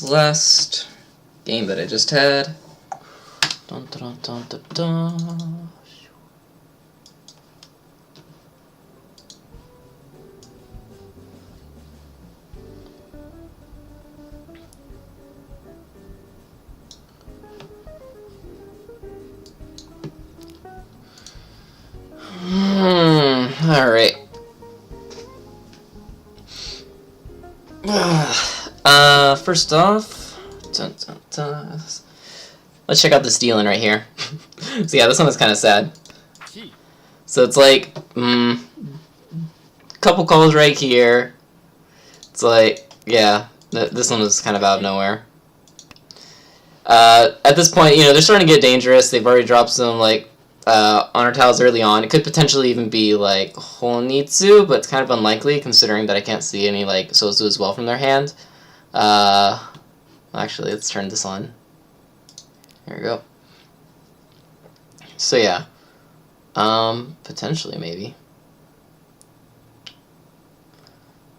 last game that I just had. Dun, dun, dun, dun, dun. Alright. First off, let's check out this dealing right here. So yeah, this one is kind of sad. So it's like, couple calls right here. It's like, yeah, this one was kind of out of nowhere. At this point, you know, they're starting to get dangerous. They've already dropped some, like, honor tiles early on. It could potentially even be, like, Honitsu, but it's kind of unlikely, considering that I can't see any, like, Sozu as well from their hand. Actually, let's turn this on. There we go. So, yeah. Potentially, maybe.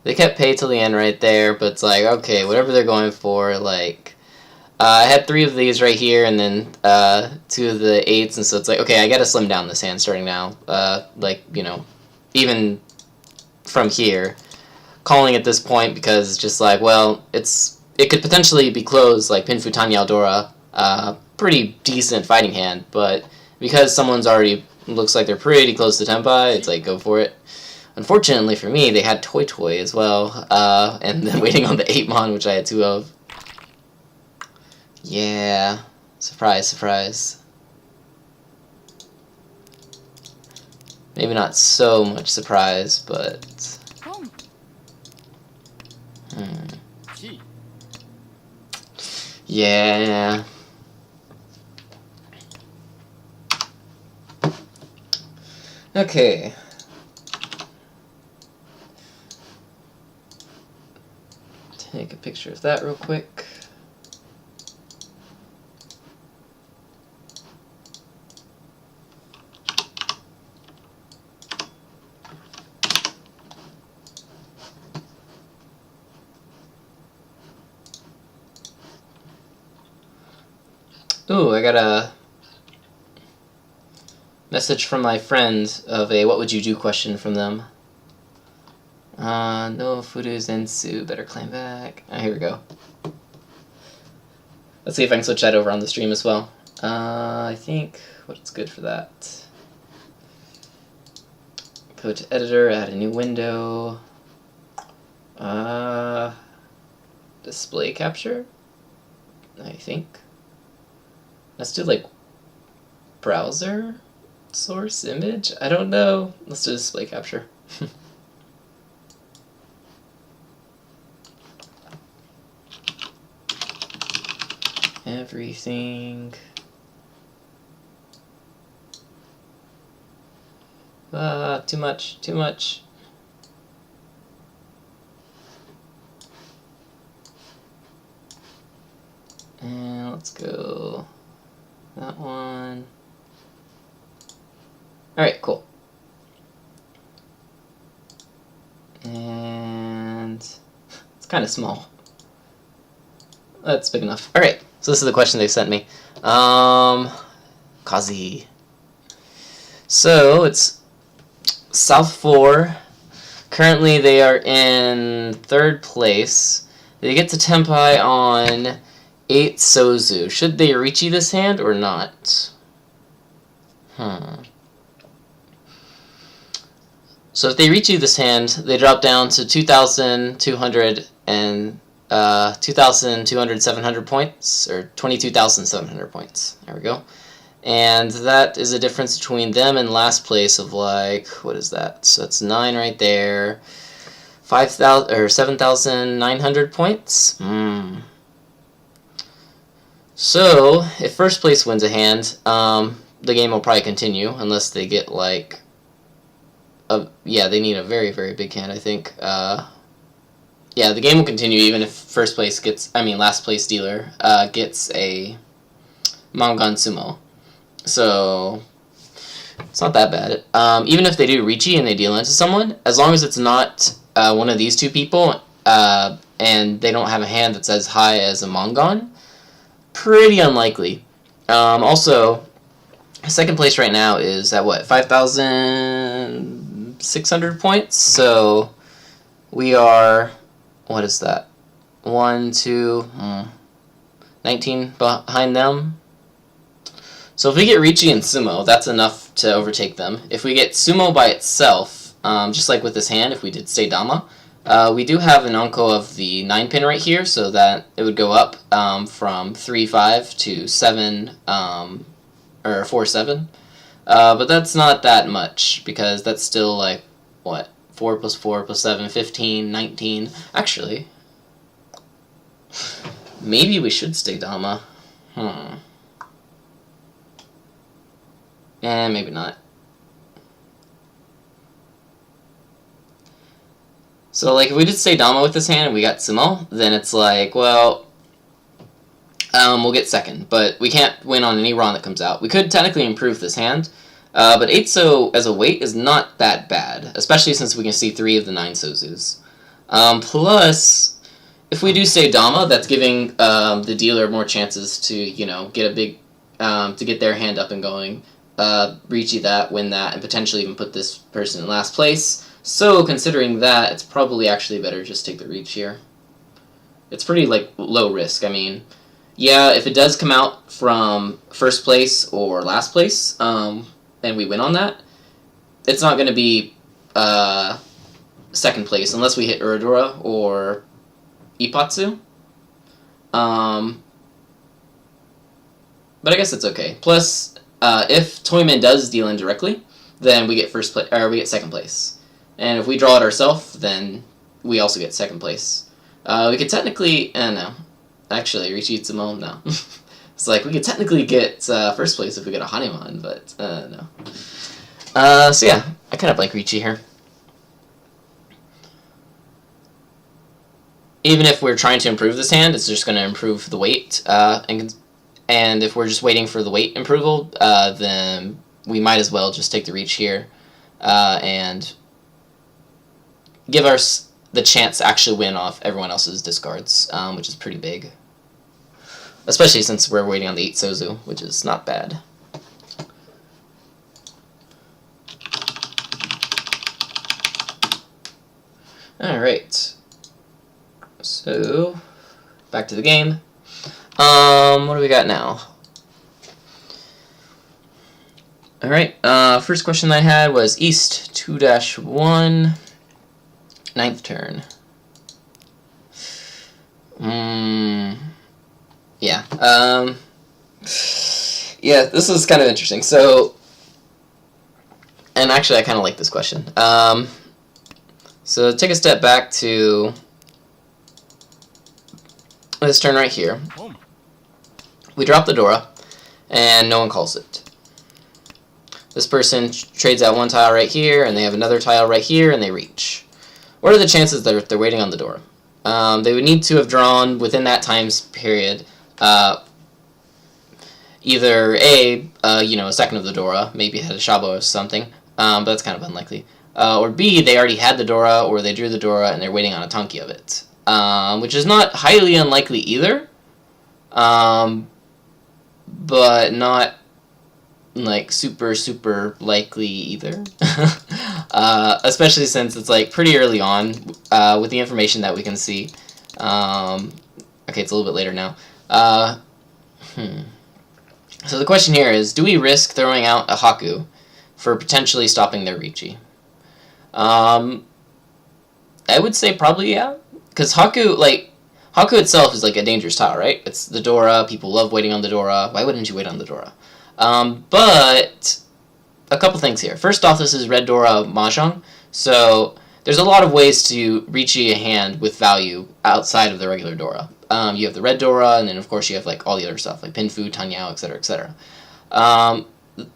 They kept pay till the end right there, but it's like, okay, whatever they're going for, like... I had 3 of these right here, and then 2 of the 8s, and so it's like, okay, I gotta slim down this hand starting now. Like, you know, even from here, calling at this point, because it's just like, well, it could potentially be closed, like Pinfu Tanya Aldora, pretty decent fighting hand, but because someone's already, looks like they're pretty close to Tenpai, it's like, go for it. Unfortunately for me, they had Toy Toy as well, and then waiting on the 8-mon, which I had 2 of. Yeah, surprise, surprise. Maybe not so much surprise, but... Yeah. Okay. Take a picture of that real quick. Ooh, I got a message from my friend of a what would you do question from them. No Fudu Zensu, better claim back. Here we go. Let's see if I can switch that over on the stream as well. I think what's good for that. Go to editor, add a new window. Display capture, I think. Let's do, like, browser source image? I don't know. Let's do display capture. Everything. Too much, too much. And let's go that one. Alright, cool. And it's kind of small. That's big enough. Alright, so this is the question they sent me. Kazi. So it's South 4. Currently they are in 3rd place. They get to Tenpai on 8 Sozu. Should they Riichi this hand or not? So if they Riichi this hand, they drop down to 2,200 and 2,700 points, or 22,700 points. There we go. And that is a difference between them and last place of, like, what is that? So that's 9 right there. 5,000 or 7,900 points. So if first place wins a hand, the game will probably continue unless they get, like, yeah, they need a very, very big hand, I think. Yeah, the game will continue even if first place gets, last place dealer gets a Mangan Sumo. So it's not that bad. Even if they do Riichi and they deal into someone, as long as it's not one of these 2 people, and they don't have a hand that's as high as a Mongon, pretty unlikely. Also, second place right now is at what, 5,600 points? So we are, what is that? 19 behind them. So if we get Ricci and Sumo, that's enough to overtake them. If we get Sumo by itself, just like with this hand, if we did Stay Dama, we do have an Onko of the 9-pin right here, so that it would go up from 3-5 to 7, or 4-7. But that's not that much, because that's still like, what, 4 plus 4 plus 7, 15, 19. Actually, maybe we should Stay Dama. Maybe not. So, like, if we did Stay Dama with this hand and we got Sumo, then it's like, well, we'll get second, but we can't win on any Ron that comes out. We could technically improve this hand, but 8-so as a weight is not that bad, especially since we can see 3 of the 9 Sozus. Plus, if we do Stay Dama, that's giving the dealer more chances to, you know, get a big, to get their hand up and going. Ricci that, win that, and potentially even put this person in last place. So, considering that, it's probably actually better just take the reach here. It's pretty, like, low risk. I mean, yeah, if it does come out from first place or last place, and we win on that, it's not going to be second place unless we hit Uradora or Ipatsu. But I guess it's okay. Plus, if Toyman does deal indirectly, then we get first place, or we get second place. And if we draw it ourselves, then we also get second place. We could technically, no, actually, Ricci Itsumo, no. It's like we could technically get first place if we get a Hanuman, but no. So yeah, I kind of like Ricci here. Even if we're trying to improve this hand, it's just going to improve the weight, and if we're just waiting for the weight approval, then we might as well just take the reach here and give us the chance to actually win off everyone else's discards, which is pretty big. Especially since we're waiting on the 8 Sozu, which is not bad. Alright. So, back to the game. What do we got now? Alright, first question I had was East 2-1, 9th turn. Yeah, yeah, this is kind of interesting. So, and actually I kind of like this question. So take a step back to this turn right here. We drop the Dora, and no one calls it. This person trades out one tile right here, and they have another tile right here, and they reach. What are the chances that they're waiting on the Dora? They would need to have drawn within that time period either A, you know, a second of the Dora, maybe had a Shabo or something, but that's kind of unlikely. Or B, they already had the Dora, or they drew the Dora, and they're waiting on a Tanki of it. Which is not highly unlikely either, but not like super likely either. Especially since it's like pretty early on with the information that we can see. Okay, it's a little bit later now. So the question here is, do we risk throwing out a Haku for potentially stopping their Ricci? I would say probably yeah. Because Haku itself is like a dangerous tile, right? It's the Dora, people love waiting on the Dora. Why wouldn't you wait on the Dora? But a couple things here. First off, this is Red Dora Mahjong, so there's a lot of ways to Ricci a hand with value outside of the regular Dora. You have the Red Dora, and then of course you have like all the other stuff, like Pinfu, Tanyao, etc., etc.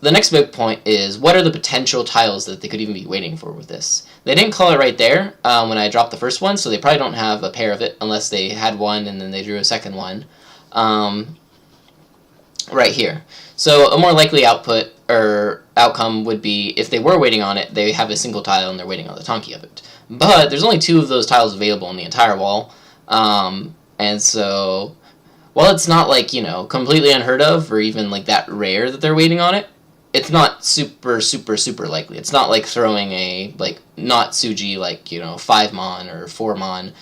The next big point is, what are the potential tiles that they could even be waiting for with this? They didn't call it right there when I dropped the first one, so they probably don't have a pair of it unless they had one and then they drew a second one right here. So a more likely output or outcome would be, if they were waiting on it, they have a single tile and they're waiting on the Tanki of it. But there's only 2 of those tiles available on the entire wall, And so, while it's not like, you know, completely unheard of or even like that rare that they're waiting on it, it's not super, super, super likely. It's not like throwing a, like, not Suji, like, you know, 5 mon or 4 mon,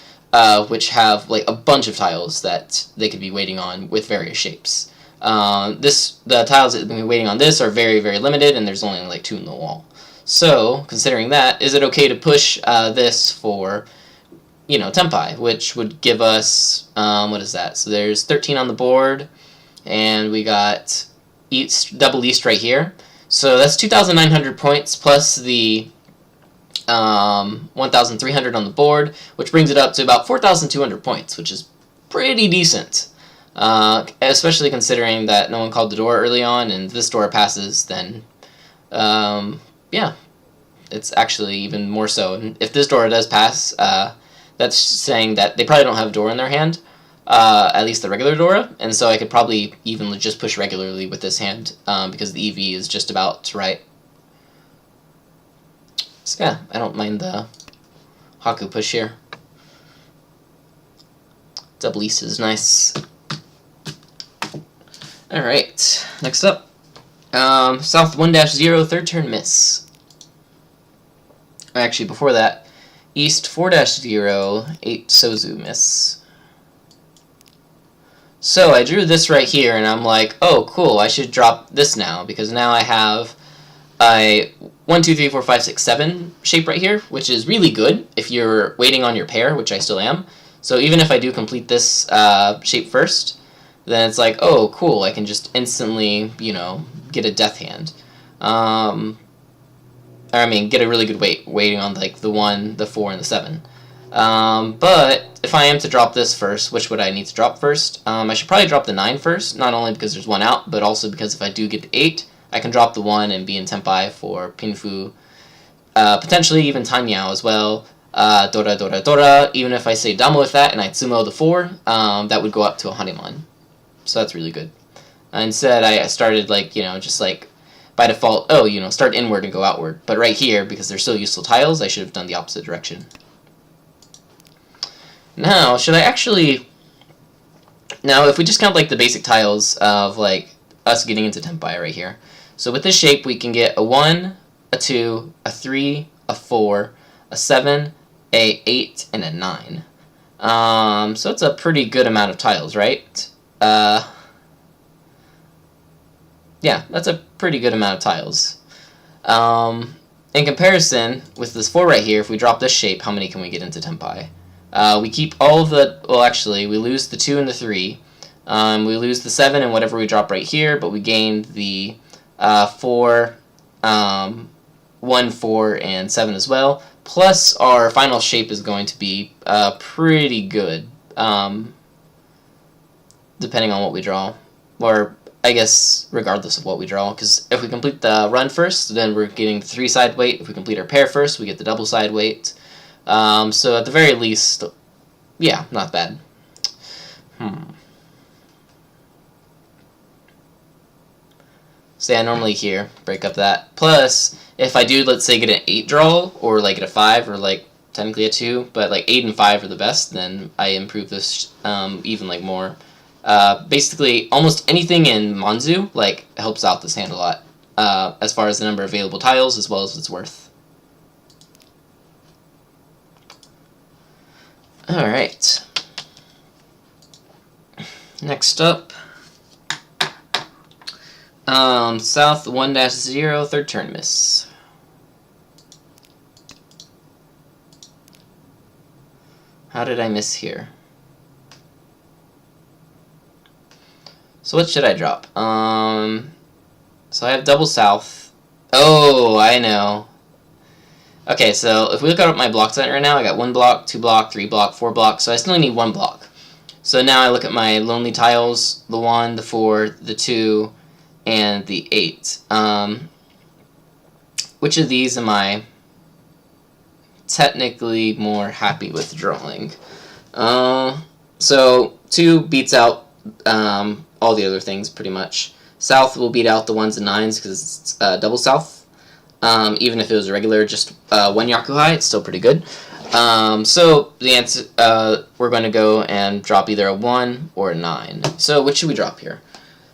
which have, like, a bunch of tiles that they could be waiting on with various shapes. The tiles that have been waiting on this are very, very limited, and there's only, like, 2 in the wall. So, considering that, is it okay to push this for, you know, Tenpai, which would give us, what is that? So there's 13 on the board, and we got East, double East right here. So that's 2,900 points plus the 1,300 on the board, which brings it up to about 4,200 points, which is pretty decent. Especially considering that no one called the door early on, and this door passes, then, yeah, it's actually even more so. And if this door does pass, that's saying that they probably don't have a door in their hand, at least the regular Dora, and so I could probably even just push regularly with this hand, because the EV is just about right. So yeah, I don't mind the Haku push here. Double East is nice. Alright, next up. South 1-0, third turn miss. Actually, before that, East 4-0, 8 Sozu miss. So I drew this right here, and I'm like, oh, cool, I should drop this now, because now I have a 1, 2, 3, 4, 5, 6, 7 shape right here, which is really good if you're waiting on your pair, which I still am. So even if I do complete this shape first, then it's like, oh, cool, I can just instantly, you know, get a death hand. I mean, get a really good waiting on, like, the 1, the 4, and the 7. But if I am to drop this first, which would I need to drop first? I should probably drop the 9 first, not only because there's 1 out, but also because if I do get the 8, I can drop the 1 and be in Tenpai for Pinfu, potentially even Tanyao as well, Dora Dora Dora. Even if I say Damo with that and I Tsumo the 4, that would go up to a Hanemon. So that's really good. Instead, I started, like, you know, just like, by default, oh, you know, start inward and go outward. But right here, because they're still useful tiles, I should have done the opposite direction. Now, should I actually... Now, if we just count, like, the basic tiles of, like, us getting into Tenpai right here. So with this shape, we can get a 1, a 2, a 3, a 4, a 7, a 8, and a 9. So it's a pretty good amount of tiles, right? Yeah, that's a pretty good amount of tiles. In comparison, with this 4 right here, if we drop this shape, how many can we get into Tenpai? We keep all of the... Well, actually, we lose the 2 and the 3. We lose the 7 and whatever we drop right here, but we gain the 4, 1, 4, and 7 as well. Plus, our final shape is going to be pretty good, depending on what we draw. Or, I guess, regardless of what we draw. Because if we complete the run first, then we're getting the 3-side weight. If we complete our pair first, we get the double-side weight. So at the very least, yeah, not bad. So yeah, normally here, break up that. Plus, if I do, let's say, get an 8 draw, or like get a 5, or like technically a 2, but like 8 and 5 are the best, then I improve this even like more. Basically, almost anything in Manzu like helps out this hand a lot, as far as the number of available tiles as well as its worth. Alright. Next up, South 1-0, third turn miss. How did I miss here? So what should I drop? So I have double South. Oh, I know. Okay, so if we look at my block set right now, I got 1 block, 2 block, 3 block, 4 block, so I still need 1 block. So now I look at my lonely tiles, the 1, the 4, the 2, and the 8. Which of these am I technically more happy with drawing? So 2 beats out all the other things pretty much. South will beat out the 1s and 9s because it's double South. Even if it was regular, just 1 Yakuhai, it's still pretty good. So the answer, we're going to go and drop either a 1 or a 9. So which should we drop here?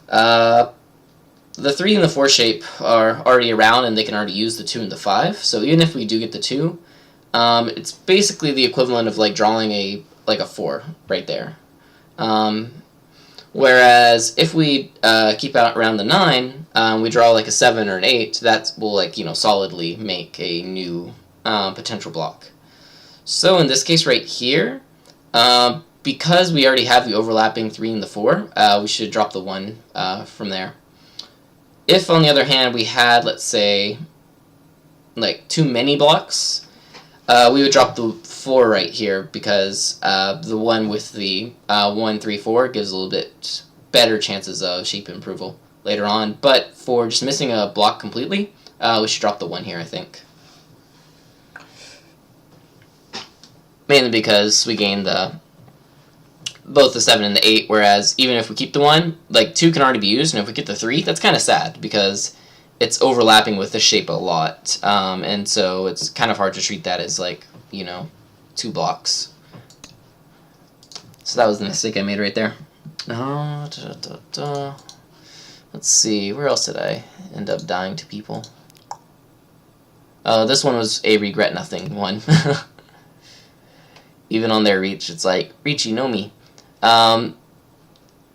The 3 and the 4 shape are already around, and they can already use the 2 and the 5. So even if we do get the 2, it's basically the equivalent of like drawing a 4 right there. Whereas if we keep out around the 9, we draw like a 7 or an 8. That will solidly make a new potential block. So in this case right here, because we already have the overlapping 3 and the 4, we should drop the 1 from there. If, on the other hand, we had, let's say, like too many blocks, we would drop the 4 right here, because the one with the 1, 3, 4 gives a little bit better chances of shape improval later on. But for just missing a block completely, we should drop the 1 here, I think. Mainly because we gain both the 7 and the 8, whereas even if we keep the 1, like 2 can already be used, and if we get the 3, that's kind of sad, because it's overlapping with the shape a lot, and so it's kind of hard to treat that as 2 blocks. So that was the mistake I made right there. Let's see, where else did I end up dying to people? This one was a regret nothing one. Even on their reach, it's like, reach, you know me.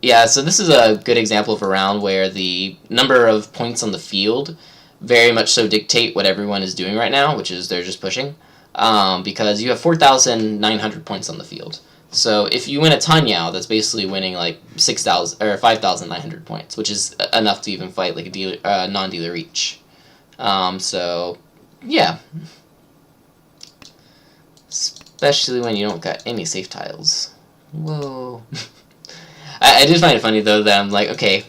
Yeah, so this is a good example of a round where the number of points on the field very much so dictate what everyone is doing right now, which is they're just pushing, because you have 4,900 points on the field. So if you win a Tenhou, that's basically winning like 6,000 or 5,900 points, which is enough to even fight like a non-dealer reach. So yeah. Especially when you don't got any safe tiles. Whoa. I did find it funny though that I'm like, okay,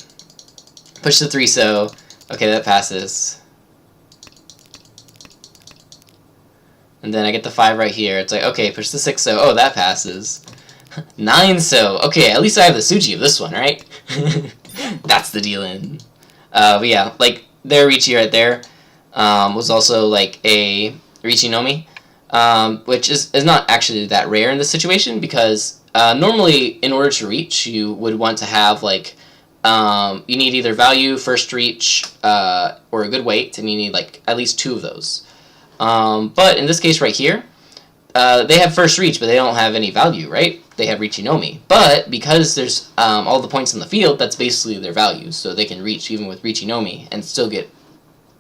push the 3 so, okay, that passes. And then I get the 5 right here. It's like, okay, push the 6 so, oh, that passes. 9 so, okay, at least I have the Suji of this one, right? That's the deal-in. But yeah, like, their Riichi right there was also like a Riichi no Mi. Which is not actually that rare in this situation, because normally in order to reach you would want to have like you need either value, first reach, or a good weight, and you need like at least 2 of those. But in this case right here, they have first reach, but they don't have any value, right? They have Riichi no Mi. But because there's all the points in the field, that's basically their value, so they can reach even with Riichi no Mi and still get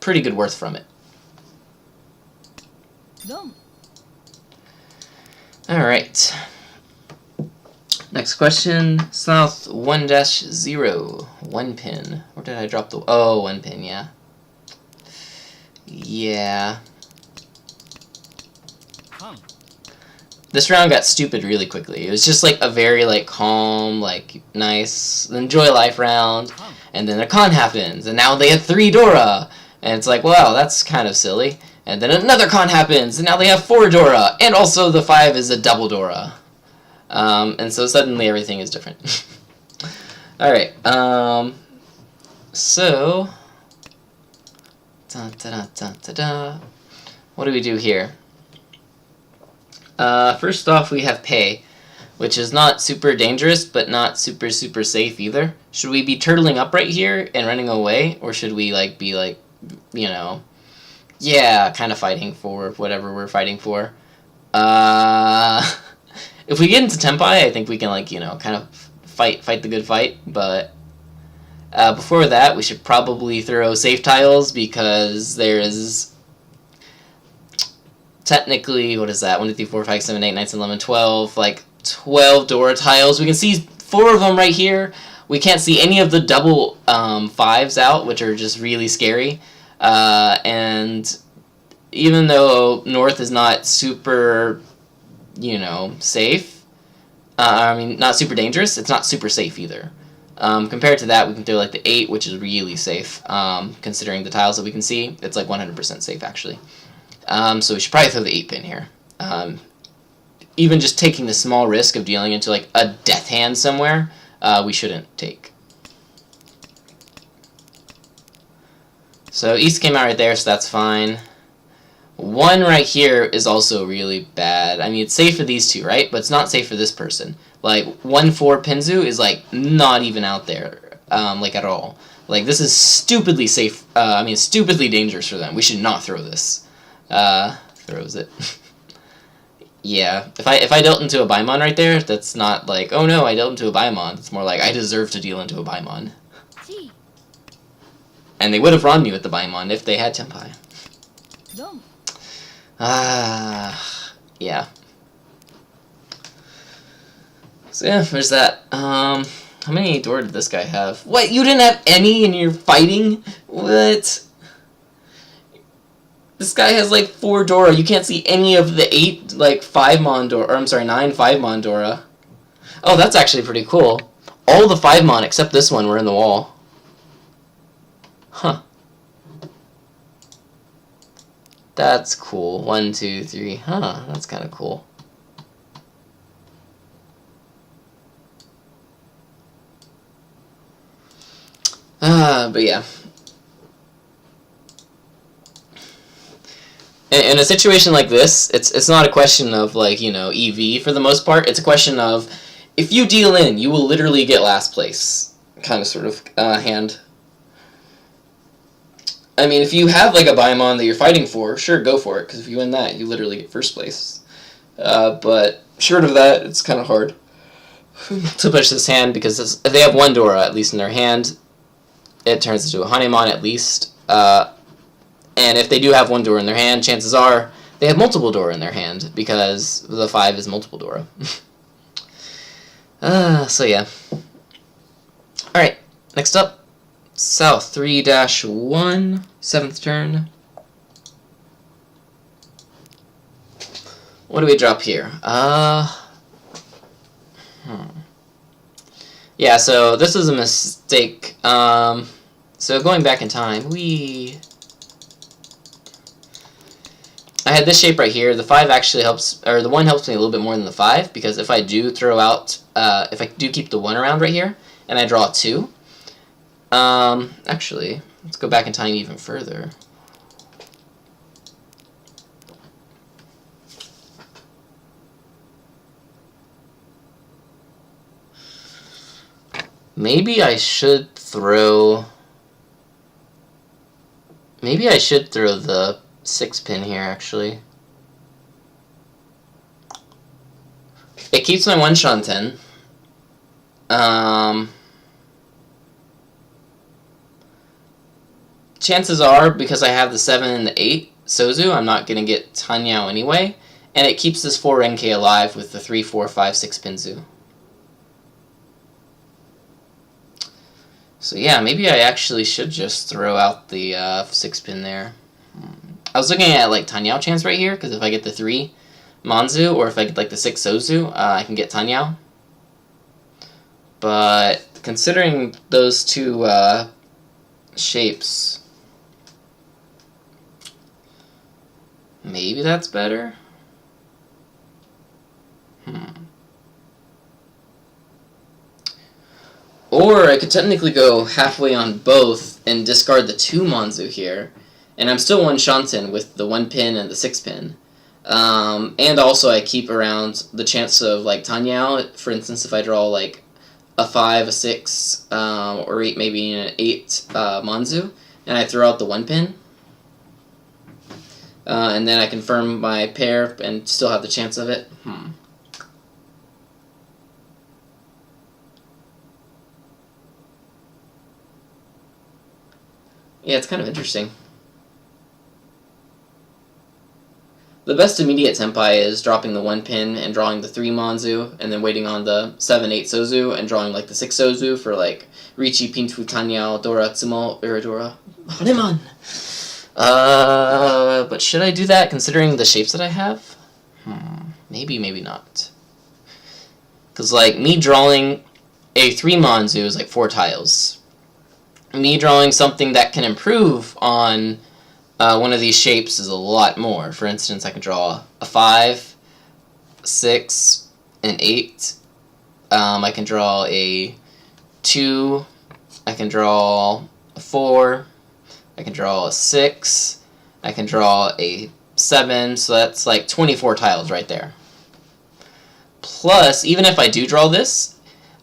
pretty good worth from it. Alright. Next question. South 1-0. 1 pin. Where did I drop the... Oh, 1 pin, yeah. Yeah. This round got stupid really quickly. It was just like a very like calm, like nice, enjoy life round. And then a con happens. And now they have 3 Dora. And it's like, wow, that's kind of silly. And then another con happens, and now they have 4 Dora, and also the 5 is a double Dora. And so suddenly everything is different. Alright, so... What do we do here? First off, we have Pei, which is not super dangerous, but not super safe either. Should we be turtling up right here and running away, or should we, like, be, like, you know... Yeah, kind of fighting for whatever we're fighting for. If we get into Tenpai, I think we can, like, you know, kind of fight the good fight. But before that, we should probably throw safe tiles, because there is technically, what is that? 1, 2, 3, 4, 5, 7, 8, 9, 10, 11, 12. Like 12 Dora tiles. We can see 4 of them right here. We can't see any of the double 5s out, which are just really scary. And even though North is not super, you know, safe, I mean, not super dangerous, it's not super safe either. Compared to that, we can throw like the 8, which is really safe, considering the tiles that we can see. It's like 100% safe, actually. So we should probably throw the 8 pin here. Even just taking the small risk of dealing into like a death hand somewhere, we shouldn't take. So East came out right there, so that's fine. 1 right here is also really bad. I mean, it's safe for these two, right? But it's not safe for this person. Like, 1-4 Pinzu is, like, not even out there, like, at all. Like, this is stupidly safe, I mean, stupidly dangerous for them. We should not throw this. Throws it. Yeah, if I dealt into a Baimon right there, that's not like, oh no, I dealt into a Baimon. It's more like, I deserve to deal into a Baimon. And they would have run me with the Baimon if they had Tenpai. Yeah. So yeah, there's that. How many Dora did this guy have? What, you didn't have any and you're fighting? What? This guy has like 4 Dora. You can't see any of the 8, like, 5-mon Dora, or I'm sorry, 9 5-mon Dora. Oh, that's actually pretty cool. All the 5-mon except this one were in the wall. Huh. That's cool. 1, 2, 3. Huh, that's kind of cool. But yeah. In a situation like this, it's not a question of, like, you know, EV for the most part. It's a question of, if you deal in, you will literally get last place kind of sort of hand. I mean, if you have, like, a Baimon that you're fighting for, sure, go for it, because if you win that, you literally get first place. But short of that, it's kind of hard to push this hand, because if they have 1 Dora, at least in their hand, it turns into a Hanemon at least. And if they do have 1 Dora in their hand, chances are they have multiple Dora in their hand, because the 5 is multiple Dora. So yeah. Alright, next up. South 3-1, 7th turn. What do we drop here? Yeah, so this is a mistake. So going back in time, I had this shape right here. The 5 actually helps, or the 1 helps me a little bit more than the 5, because if I do throw out, if I do keep the 1 around right here, and I draw 2, actually, let's go back in time even further. Maybe I should throw the 6-pin here, actually. It keeps my 1 Shanten. Chances are, because I have the 7 and the 8 Sozu, I'm not going to get Tanyao anyway. And it keeps this 4 Renke alive with the 3, 4, 5, 6 Pinzu. So yeah, maybe I actually should just throw out the 6-pin there. I was looking at, like, Tanyao chance right here, because if I get the 3 Manzu, or if I get, like, the 6 Sozu, I can get Tanyao. But considering those 2 shapes, maybe that's better? Or I could technically go halfway on both and discard the 2 Manzu here, and I'm still 1 Shanten with the 1 pin and the 6 pin. And also I keep around the chance of, like, Tanyao. For instance, if I draw, like, a 5, a 6, or 8, maybe an 8 Manzu, and I throw out the 1 pin, and then I confirm my pair and still have the chance of it. Yeah, it's kind of interesting. The best immediate Tenpai is dropping the 1 pin and drawing the 3 Manzu, and then waiting on the 7, 8 Sozu, and drawing, like, the 6 Sozu for, like, Richi, Pintu, Tanyao, Dora, Tsumo, Dora, Hanemon! But should I do that considering the shapes that I have? Maybe, maybe not. Because, like, me drawing a 3 Manzu is, like, 4 tiles. Me drawing something that can improve on one of these shapes is a lot more. For instance, I can draw a 5, 6, and 8. I can draw a 2. I can draw a 4. I can draw a 6. I can draw a 7, so that's like 24 tiles right there. Plus, even if I do draw this,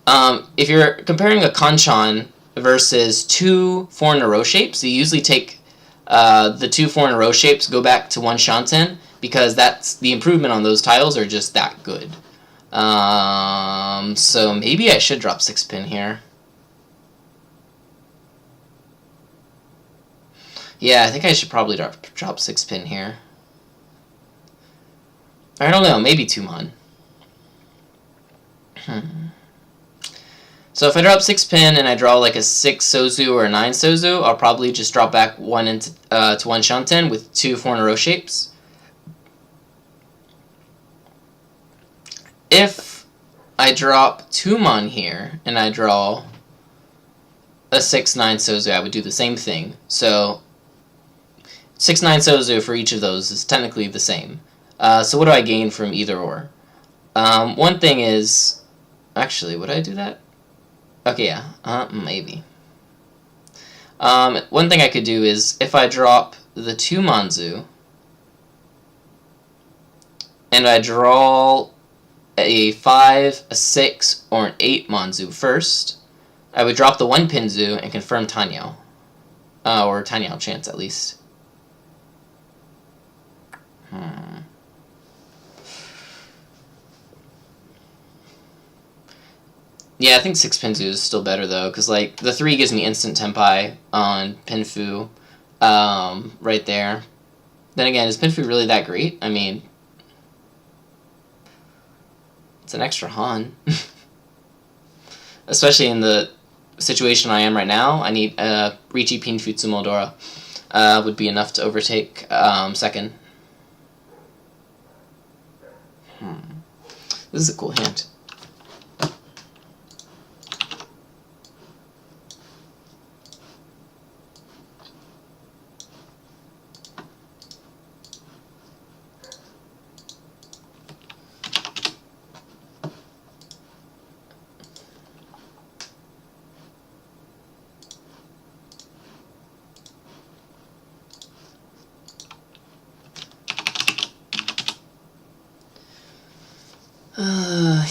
if you're comparing a Kanchan versus 2 4-in-a-row shapes, you usually take the 2 4-in-a-row shapes, go back to 1 Shanten, because that's the improvement on those tiles are just that good. So maybe I should drop 6 pin here. Yeah, I think I should probably drop 6 pin here. I don't know, maybe 2 mon. So if I drop 6 pin and I draw like a 6 Sozu or a 9 Sozu, I'll probably just drop back 1 into to 1 Shanten with 2 4-in-a-row shapes. If I drop 2 mon here and I draw a 6-9 Sozu, I would do the same thing. So 6-9 Sozu for each of those is technically the same. So what do I gain from either or? One thing is, actually, would I do that? Okay, yeah, maybe. One thing I could do is, if I drop the 2 Manzu, and I draw a 5, a 6, or an 8 Manzu first, I would drop the 1 Pinzu and confirm Tenhou. Or Tenhou chance, at least. Yeah, I think 6 Pinzu is still better, though, because, like, the 3 gives me instant Tenpai on Pinfu, right there. Then again, is Pinfu really that great? I mean, it's an extra Han. Especially in the situation I am right now, I need Richi Pinfu Tsumodora would be enough to overtake second. This is a cool hand.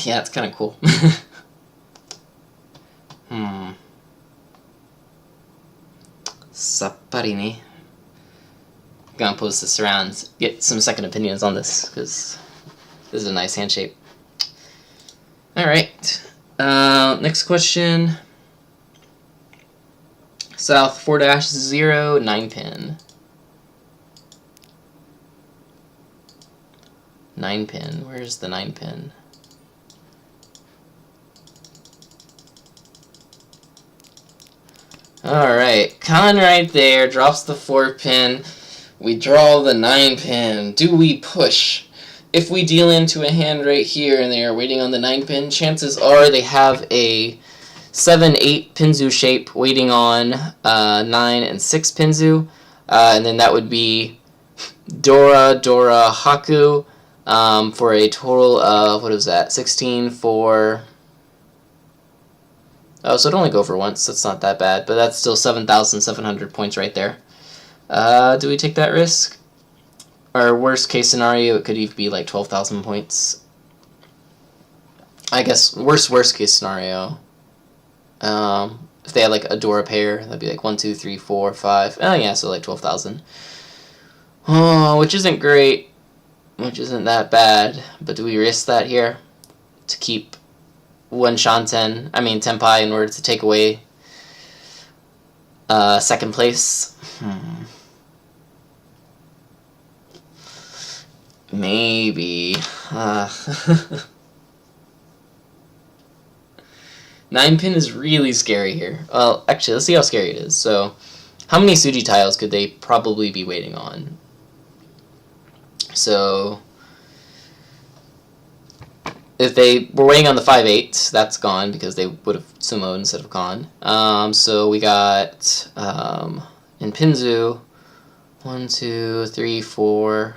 Yeah, it's kind of cool. Sappari ne. Gonna post this around, get some second opinions on this, because this is a nice hand shape. Alright. Next question. South 4-0, 9 pin. 9 pin. Where's the 9 pin? Alright, Khan right there, drops the 4 pin. We draw the 9 pin. Do we push? If we deal into a hand right here and they are waiting on the 9 pin, chances are they have a 7-8 Pinzu shape waiting on 9 and 6 Pinzu. And then that would be Dora, Haku for a total of, what is that, 16 for... Oh, so it'd only go for once. That's not that bad, but that's still 7,700 points right there. Do we take that risk? Or worst case scenario, it could even be like 12,000 points. I guess worst case scenario. If they had like a Dora pair, that'd be like 1, 2, 3, 4, 5. Oh yeah, so like 12,000. Oh, which isn't great, which isn't that bad. But do we risk that here to keep 1 Tenpai in order to take away second place? Maybe. 9 pin is really scary here. Well, actually, let's see how scary it is. So, how many Suji tiles could they probably be waiting on? So, if they were waiting on the 5-8, that's gone because they would have sumoed instead of gone. So we got in Pinzu 1, 2, 3, 4.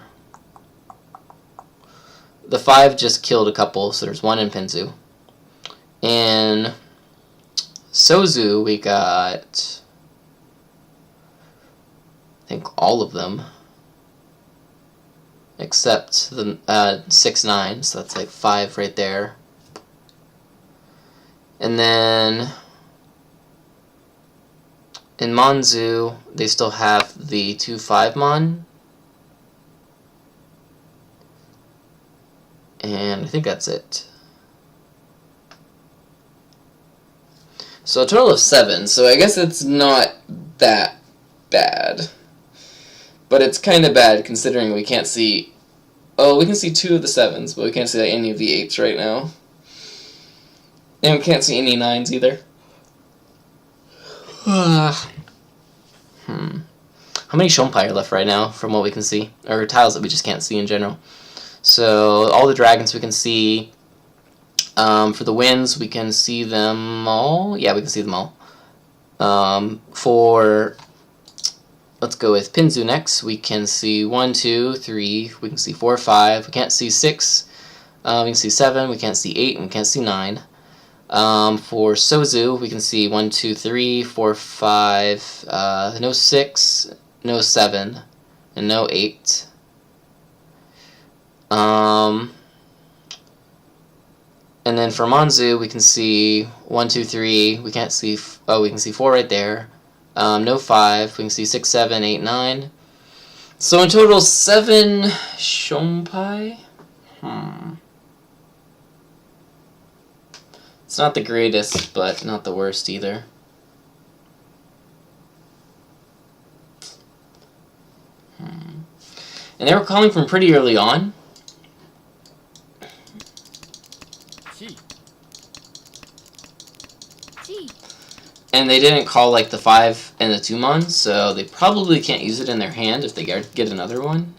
The 5 just killed a couple, so there's 1 in Pinzu. In Sozu, we got, I think, all of them. except the 6-9, so that's like 5 right there. And then in Manzu, they still have the 2-5 Mon. And I think that's it. So a total of 7, so I guess it's not that bad. But it's kind of bad considering we can't see... Oh, we can see 2 of the 7s, but we can't see like, any of the 8s right now. And we can't see any 9s either. How many Shompai are left right now from what we can see? Or tiles that we just can't see in general. So all the dragons we can see. For the winds, we can see them all. Yeah, we can see them all. Let's go with Pinzu next. We can see 1, 2, 3. We can see 4, 5. We can't see 6. We can see 7. We can't see 8. And we can't see 9. For Sozu, we can see 1, 2, 3, 4, 5. No 6, no 7, and no 8. And then for Manzu, we can see 1, 2, 3. We can't see. Oh, we can see 4 right there. No 5. We can see 6, 7, 8, 9. So in total, 7 Shompai. It's not the greatest, but not the worst either. And they were calling from pretty early on. And they didn't call like the 5 and the 2 mon, so they probably can't use it in their hand if they get another one.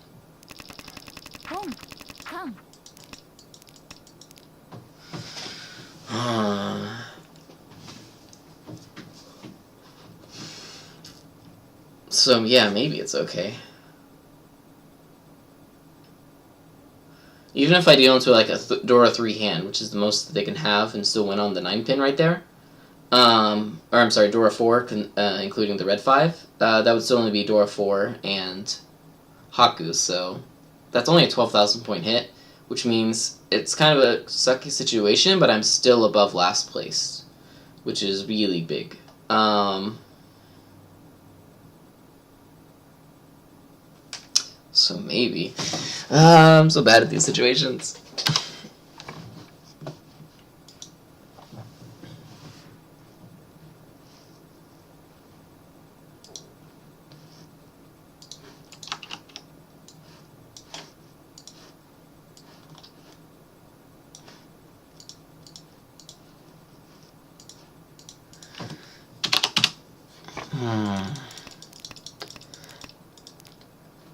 So yeah, maybe it's okay. Even if I deal into like a Dora 3 hand, which is the most that they can have and still win on the 9 pin right there. Or I'm sorry, Dora 4, including the red 5. That would still only be Dora 4 and Haku, so that's only a 12,000 point hit, which means it's kind of a sucky situation, but I'm still above last place, which is really big. So maybe. I'm so bad at these situations.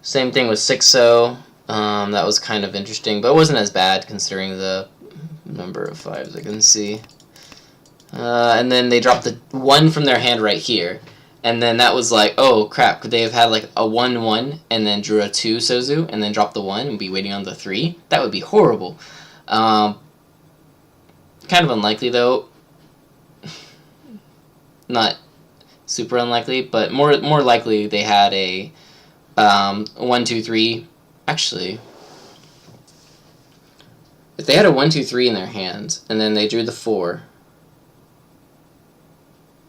Same thing with 6-0. That was kind of interesting, but it wasn't as bad considering the number of 5s I can see. And then they dropped the 1 from their hand right here. And then that was like, oh crap, could they have had like a 1-1 and then drew a 2 Sozu and then drop the 1 and be waiting on the 3? That would be horrible. Kind of unlikely though. Not super unlikely, but more likely they had a 1, 2, 3. Actually, if they had a 1, 2, 3 in their hand and then they drew the 4,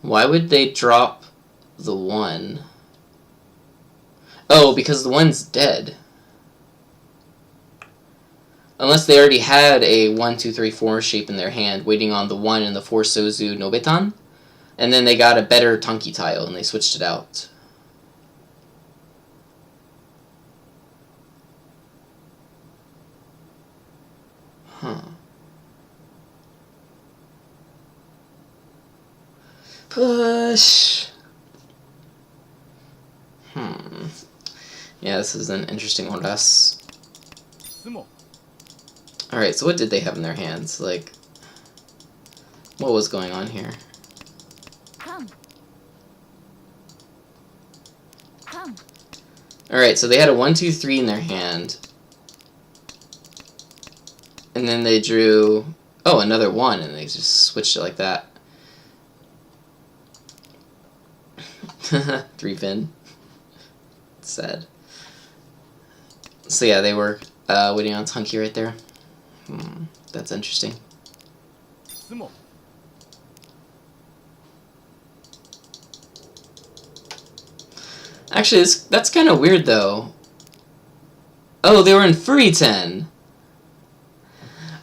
why would they drop the 1? Oh, because the 1's dead. Unless they already had a 1, 2, 3, 4 shape in their hand waiting on the 1 and the 4 Sozu Nobetan, and then they got a better Tunky tile and they switched it out. Push. Yeah, this is an interesting one. Alright, so what did they have in their hands? Like, what was going on here? Alright, so they had a 1, 2, 3 in their hand. And then they drew, oh, another 1, and they just switched it like that. 3 pin. Sad. So yeah, they were waiting on its hunky right there. That's interesting. Actually, that's kind of weird, though. Oh, they were in Furi-ten.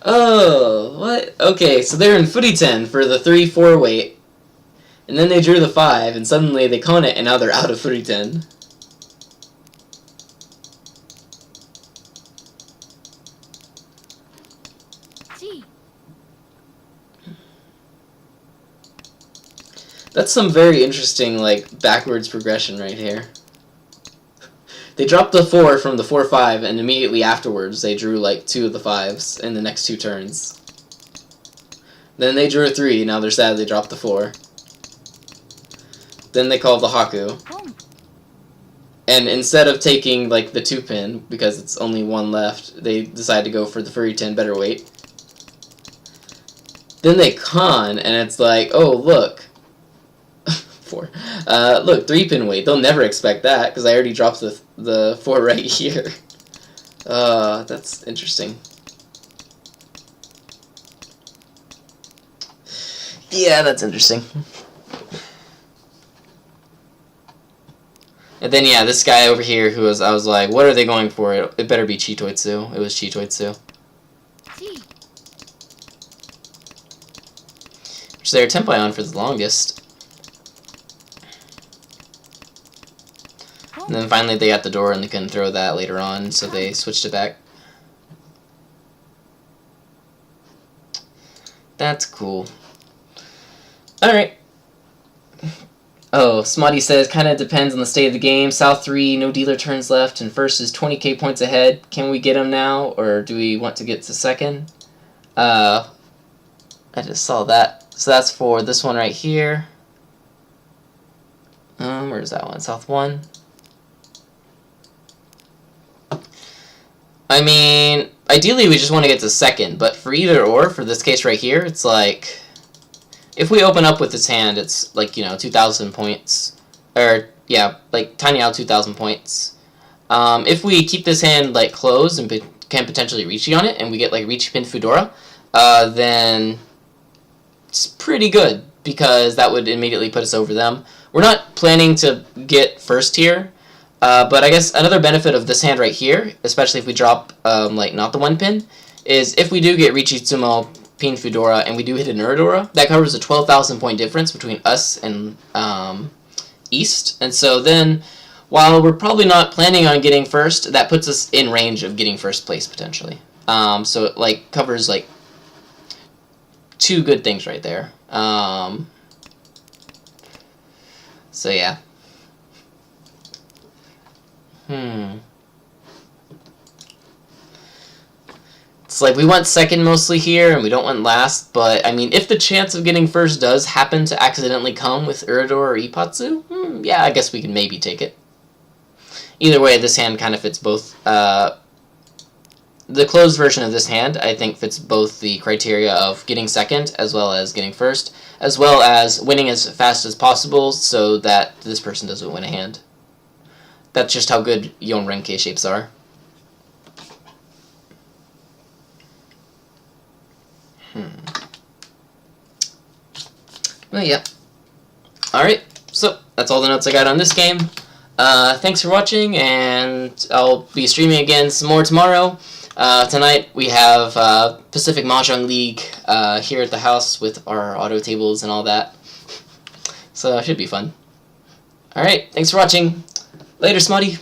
Oh, what? Okay, so they're in Furi-ten for the 3-4 weight. And then they drew the 5, and suddenly they con it, and now they're out of Furi-ten. That's some very interesting, like, backwards progression right here. They dropped the 4 from the 4-5, and immediately afterwards they drew, like, 2 of the 5s in the next 2 turns. Then they drew a 3, now they're sad they dropped the 4. Then they called the Haku. And instead of taking, like, the 2-pin, because it's only 1 left, they decide to go for the Furi-ten better weight. Then they con, and it's like, oh, look. 4. Look, 3-pin weight. They'll never expect that, because I already dropped the 4 right here. That's interesting. Yeah, that's interesting. And then, yeah, this guy over here who was, I was like, what are they going for? It better be Chitoitsu. It was Chitoitsu. Which they were Tempai on for the longest. And then finally they got the door and they couldn't throw that later on, so they switched it back. That's cool. Alright. Oh, Smutty says, kinda depends on the state of the game. South 3, no dealer turns left, and first is 20k points ahead. Can we get him now, or do we want to get to second? I just saw that. So that's for this one right here. Where's that one? South 1. I mean, ideally we just want to get to second, but for either or, for this case right here, it's like, if we open up with this hand, it's like, 2,000 points, or, yeah, like, tiny out 2,000 points. If we keep this hand, like, closed and can potentially Riichi on it, and we get, like, Riichi Pin Foodora, then it's pretty good, because that would immediately put us over them. We're not planning to get first here, but I guess another benefit of this hand right here, especially if we drop, like, not the 1-pin, is if we do get Riichi Tsumo, Pin Foodora, and we do hit an Uradora, that covers a 12,000 point difference between us and East. And so then, while we're probably not planning on getting first, that puts us in range of getting first place, potentially. So it, like, covers, like, 2 good things right there. So, yeah. It's like we want second mostly here, and we don't want last, but, I mean, if the chance of getting first does happen to accidentally come with Urador or Ipatsu, yeah, I guess we can maybe take it. Either way, this hand kind of fits both. The closed version of this hand, I think, fits both the criteria of getting second as well as getting first, as well as winning as fast as possible so that this person doesn't win a hand. That's just how good Yon Renke shapes are. Well, yeah. Alright, so that's all the notes I got on this game. Thanks for watching, and I'll be streaming again some more tomorrow. Tonight we have Pacific Mahjong League here at the house with our auto tables and all that. So it should be fun. Alright, thanks for watching. Later, Smutty.